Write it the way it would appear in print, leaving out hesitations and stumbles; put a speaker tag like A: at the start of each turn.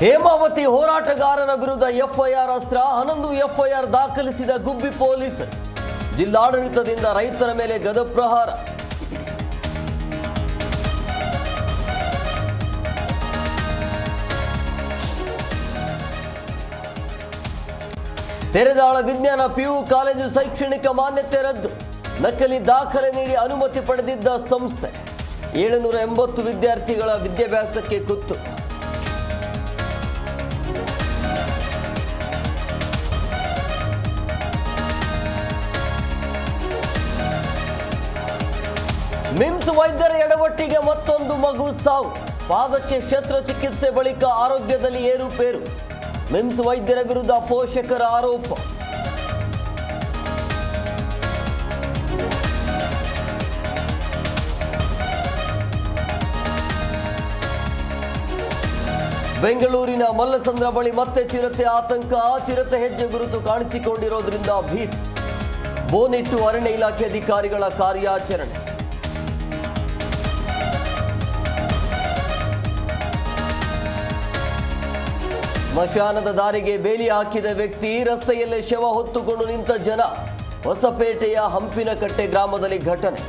A: ಹೇಮಾವತಿ ಹೋರಾಟಗಾರರ ವಿರುದ್ಧ ಎಫ್ಐಆರ್ ಅಸ್ತ್ರ 11 ಎಫ್ಐಆರ್ ದಾಖಲಿಸಿದ ಗುಬ್ಬಿ ಪೊಲೀಸರು. ಜಿಲ್ಲಾಡಳಿತದಿಂದ ರೈತರ ಮೇಲೆ ಗದಪ್ರಹಾರ. ತೆರೆದಾಳ ವಿಜ್ಞಾನ ಪಿಯು ಕಾಲೇಜು ಶೈಕ್ಷಣಿಕ ಮಾನ್ಯತೆ ರದ್ದು. ನಕಲಿ ದಾಖಲೆ ನೀಡಿ ಅನುಮತಿ ಪಡೆದಿದ್ದ ಸಂಸ್ಥೆ. 780 ವಿದ್ಯಾರ್ಥಿಗಳ ವಿದ್ಯಾಭ್ಯಾಸಕ್ಕೆ ಕುತ್ತು. ಮಿಮ್ಸ್ ವೈದ್ಯರ ಎಡವಟ್ಟಿಗೆ ಮತ್ತೊಂದು ಮಗು ಸಾವು. ಪಾದಕ್ಕೆ ಶಸ್ತ್ರಚಿಕಿತ್ಸೆ ಬಳಿಕ ಆರೋಗ್ಯದಲ್ಲಿ ಏರುಪೇರು. ಮಿಮ್ಸ್ ವೈದ್ಯರ ವಿರುದ್ಧ ಪೋಷಕರ ಆರೋಪ. ಬೆಂಗಳೂರಿನ ಮಲ್ಲಸಂದ್ರ ಬಳಿ ಮತ್ತೆ ಚಿರತೆ ಆತಂಕ. ಚಿರತೆ ಹೆಜ್ಜೆ ಗುರುತು ಕಾಣಿಸಿಕೊಂಡಿರೋದ್ರಿಂದ ಭೀತಿ. ಬೋನಿಟ್ಟು ಅರಣ್ಯ ಇಲಾಖೆ ಅಧಿಕಾರಿಗಳ ಕಾರ್ಯಾಚರಣೆ. ಸ್ಮಶಾನದ ದಾರಿಗೆ ಬೇಲಿ ಹಾಕಿದ ವ್ಯಕ್ತಿ. ರಸ್ತೆಯಲ್ಲೇ ಶವ ಹೊತ್ತುಕೊಂಡು ನಿಂತ ಜನ. ಹೊಸಪೇಟೆಯ ಹಂಪಿನಕಟ್ಟೆ ಗ್ರಾಮದಲ್ಲಿ ಘಟನೆ.